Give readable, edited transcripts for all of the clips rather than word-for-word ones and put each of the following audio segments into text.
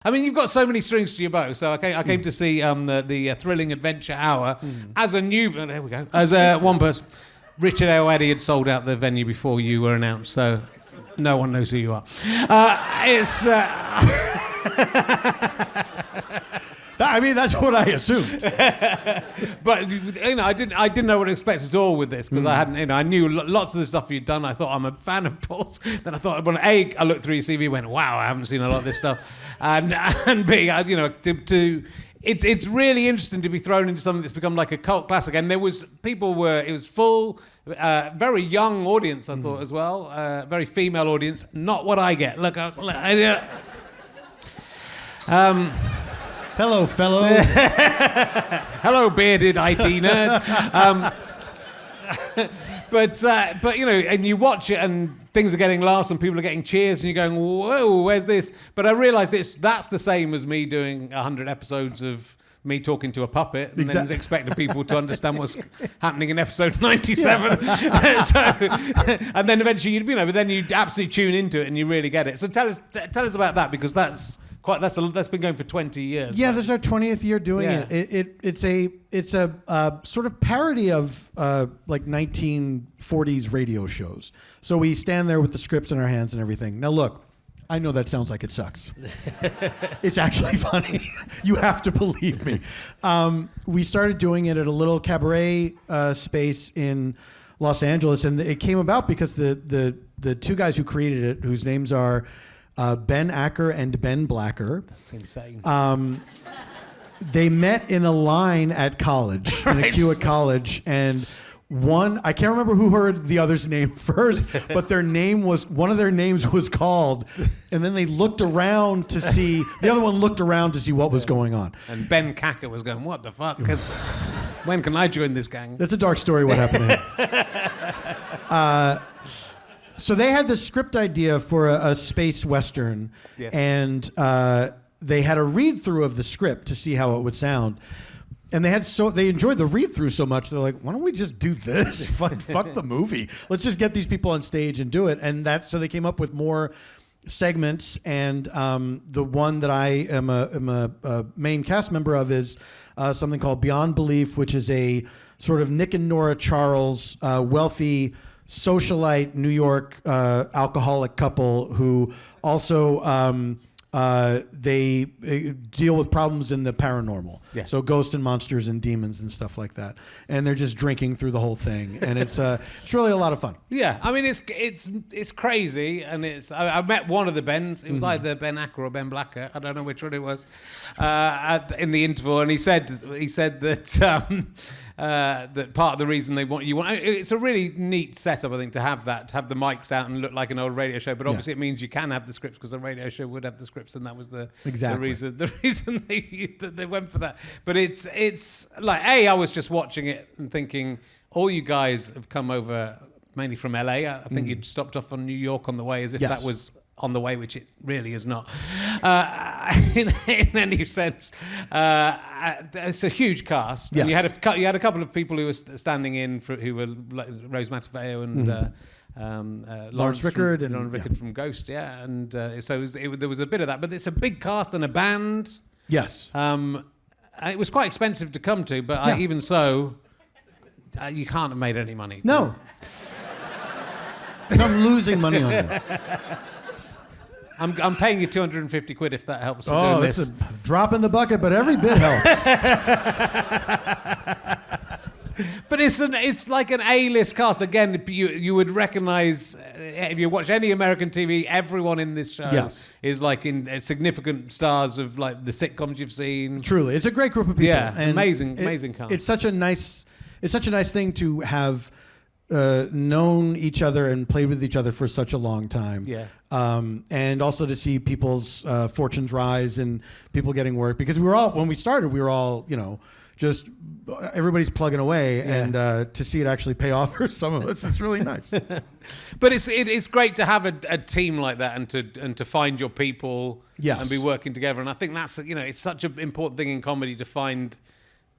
I mean, you've got so many strings to your bow. So I came to see the Thrilling Adventure Hour as a new. There we go. As one person, Richard Ayoade had sold out the venue before you were announced, so no one knows who you are. I mean, that's what I assumed. But I didn't know what to expect at all with this because I hadn't. I knew lots of the stuff you'd done. I thought I'm a fan of Paul's. Then I thought, I looked through your CV, and went, wow, I haven't seen a lot of this stuff, and B, it's really interesting to be thrown into something that's become like a cult classic. And it was full, very young audience, I thought as well, very female audience. Not what I get. Hello, fellows. Hello, bearded IT nerd. But and you watch it and things are getting laughs and people are getting cheers and you're going, whoa, where's this? But I realised that's the same as me doing 100 episodes of me talking to a puppet and then expecting people to understand what's happening in episode 97. And then eventually, but then you absolutely tune into it and you really get it. So tell us about that, because that's been going for 20 years. Yeah, this is our 20th year doing it. It's a sort of parody of like 1940s radio shows. So we stand there with the scripts in our hands and everything. Now look, I know that sounds like it sucks. It's actually funny. You have to believe me. We started doing it at a little cabaret space in Los Angeles, and it came about because the two guys who created it, whose names are Ben Acker and Ben Blacker. That's insane. They met in a line at college, in a queue at college, and I can't remember who heard the other's name first, but one of their names was called, and then they looked around to see, the other one looked around to see what was going on. And Ben Cacker was going, what the fuck? Because when can I join this gang? That's a dark story what happened to him. So they had this script idea for a space western, and they had a read-through of the script to see how it would sound. And they enjoyed the read-through so much, they're like, why don't we just do this? Fuck the movie. Let's just get these people on stage and do it. And so they came up with more segments, and the one that I am a main cast member of is something called Beyond Belief, which is a sort of Nick and Nora Charles, wealthy socialite New York alcoholic couple who also they deal with problems in the paranormal. Yeah. So ghosts and monsters and demons and stuff like that. And they're just drinking through the whole thing, and it's really a lot of fun. Yeah, I mean it's crazy, and I met one of the Bens. It was either Ben Acker or Ben Blacker. I don't know which one it was. In the interval, and he said that. That part of the reason it's a really neat setup, I think, to have the mics out and look like an old radio show. But obviously, it means you can have the scripts because a radio show would have the scripts, and that was the reason they went for that. But it's like I was just watching it and thinking, all you guys have come over mainly from LA. I think you'd stopped off on New York on the way, as if that was on the way, which it really is not. In any sense, it's a huge cast. Yes. And you had a couple of people who were standing in who were like Rose Matafeo and Lawrence Rickard from Ghost, and so there was a bit of that. But it's a big cast and a band. Yes. And it was quite expensive to come to, but even so, you can't have made any money. No. I'm losing money on this. I'm paying you 250 quid if that helps. Oh, it's a drop in the bucket, but every bit helps. But it's like an A-list cast. Again, you would recognise, if you watch any American TV, everyone in this show is like in significant stars of like the sitcoms you've seen. Truly, it's a great group of people. Yeah, and amazing cast. It's such a nice thing to have known each other and played with each other for such a long time. Yeah. And also to see people's fortunes rise and people getting work, because when we started, we were all, just everybody's plugging away, and to see it actually pay off for some of us, it's really nice. But it's great to have a team like that and to find your people and be working together. And I think that's it's such an important thing in comedy, to find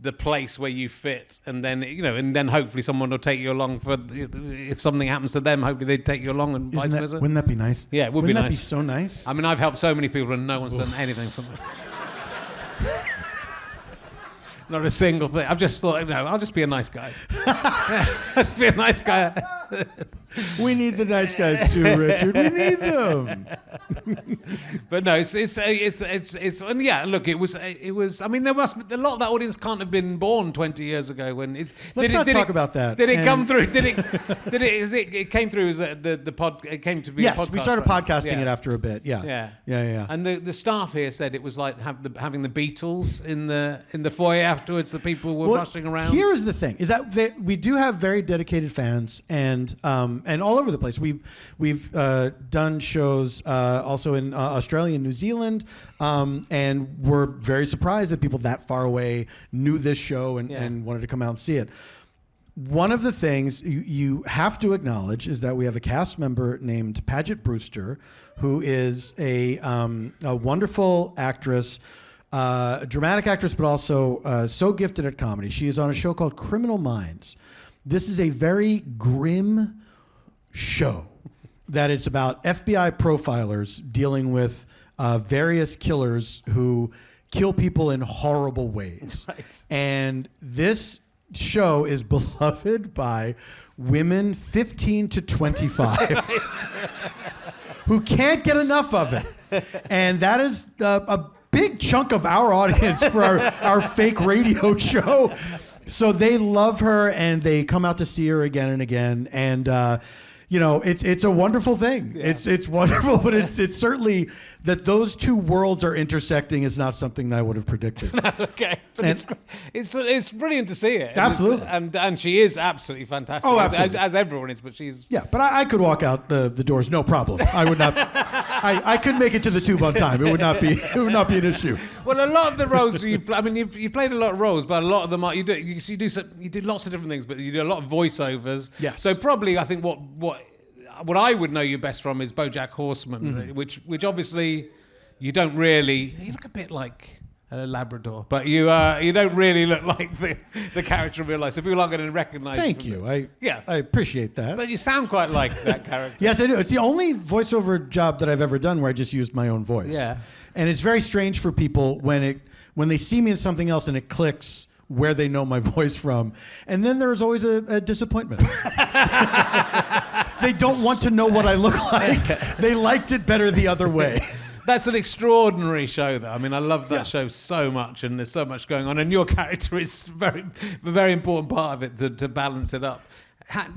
the place where you fit, and then and then hopefully someone will take you along for if something happens to them. Hopefully they take you along, and vice versa. Wouldn't that be nice? Yeah, it would be nice. Wouldn't that be so nice? I mean, I've helped so many people, and no one's done anything for me. Not a single thing. I've just thought, I'll just be a nice guy. I'll just be a nice guy. We need the nice guys too, Richard. We need them. But no, it's and yeah. Look, it was. I mean, there must be a lot of that audience can't have been born 20 years ago when it's. Let's not talk about that. Did it come through? Did it? It came through as the pod. It came to be. Yes, a podcast, we started podcasting it after a bit. Yeah. And And the staff here said it was like having the Beatles in the foyer afterwards. The people were rushing around. Here's the thing: is that we do have very dedicated fans, and all over the place. We've done shows also in Australia and New Zealand, and we're very surprised that people that far away knew this show and wanted to come out and see it. One of the things you have to acknowledge is that we have a cast member named Paget Brewster, who is a wonderful actress, a dramatic actress, but also so gifted at comedy. She is on a show called Criminal Minds. This is a very grim show that it's about FBI profilers dealing with various killers who kill people in horrible ways. Right. And this show is beloved by women 15 to 25 who can't get enough of it. And that is a big chunk of our audience for our fake radio show. So they love her and they come out to see her again and again. And it's a wonderful thing. Yeah. It's wonderful, but it's certainly that those two worlds are intersecting is not something that I would have predicted. Okay, but it's brilliant to see it. Absolutely, and she is absolutely fantastic. Oh, absolutely. As everyone is, but she's but I could walk out the doors, no problem. I would not. I could make it to the tube on time. It would not be an issue. Well, a lot of the roles you've played a lot of roles, but a lot of them you do lots of different things, but you do a lot of voiceovers. Yes. So probably I think what I would know you best from is BoJack Horseman, which obviously you don't really. You look a bit like a Labrador, but you don't really look like the character in real life. So people aren't going to recognise. Thank you. I appreciate that. But you sound quite like that character. Yes, I do. It's the only voiceover job that I've ever done where I just used my own voice. Yeah. And it's very strange for people when they see me in something else and it clicks where they know my voice from. And then there's always a disappointment. They don't want to know what I look like. They liked it better the other way. That's an extraordinary show, though. I mean, I love that show so much, and there's so much going on. And your character is a very important part of it to balance it up.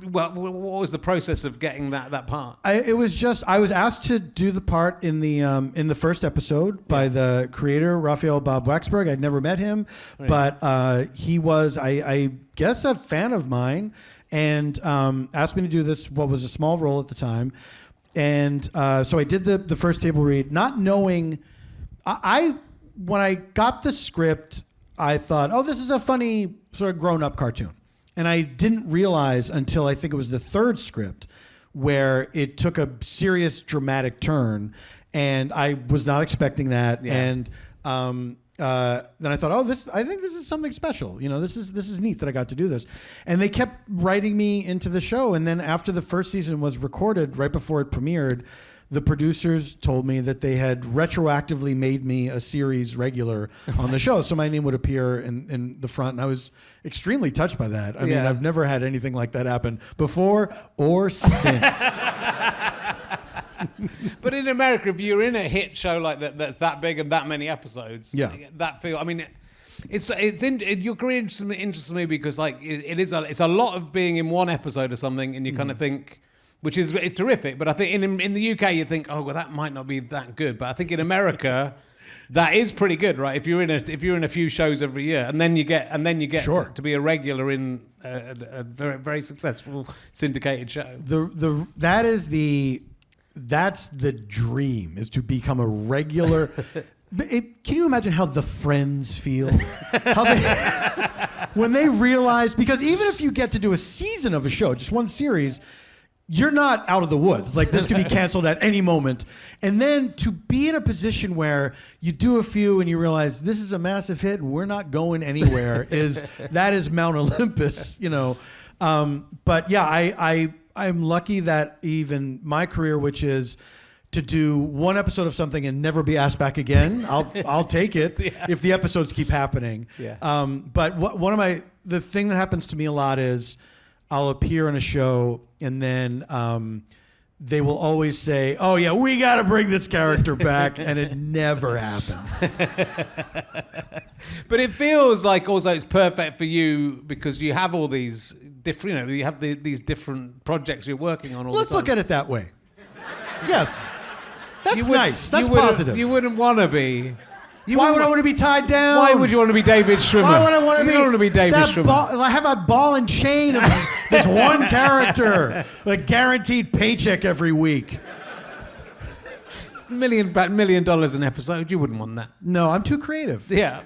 What was the process of getting that part? I was asked to do the part in the first episode by the creator Raphael Bob Waxberg. I'd never met him, but he was I guess a fan of mine, and asked me to do this. What was a small role at the time, and so I did the first table read, not knowing. When I got the script, I thought, oh, this is a funny sort of grown-up cartoon. And I didn't realize until I think it was the third script where it took a serious dramatic turn, and I was not expecting that. Yeah. And then I thought, I think this is something special. This is neat that I got to do this. And they kept writing me into the show. And then after the first season was recorded, right before it premiered, the producers told me that they had retroactively made me a series regular on the show, so my name would appear in the front, and I was extremely touched by that. I mean, I've never had anything like that happen before or since. But in America, if you're in a hit show like that's that big and that many episodes, that feel. I mean, your career interests me because it's a lot of being in one episode or something, and you kind of think. Which is terrific, but I think in the UK you think, oh well, that might not be that good. But I think in America, that is pretty good, right? If you're in a few shows every year, and then you get to be a regular in a very, very successful syndicated show. That's the dream, is to become a regular. Can you imagine how the Friends feel? When they realize, because even if you get to do a season of a show, just one series. you're not out of the woods. Like, this could be canceled at any moment. And then to be in a position where you do a few and you realize this is a massive hit and we're not going anywhere that is Mount Olympus, you know. But yeah, I'm lucky that even my career, which is to do one episode of something and never be asked back again, I'll take it if the episodes keep happening. Yeah. But the thing that happens to me a lot is I'll appear in a show and then they will always say, "Oh yeah, we got to bring this character back," and it never happens. But it feels like also it's perfect for you because you have all these different, you know, you have these different projects you're working on all Let's the time. look at it that way. Yes. That's You nice. That's you wouldn't- positive. You wouldn't want to be. Why would I want to be tied down? Why would you want to be David Schwimmer? Why would I want to be? You don't want to be David that Schwimmer. I have a ball and chain of this one character, like guaranteed paycheck every week. It's $1 million an episode. You wouldn't want that. No, I'm too creative. Yeah.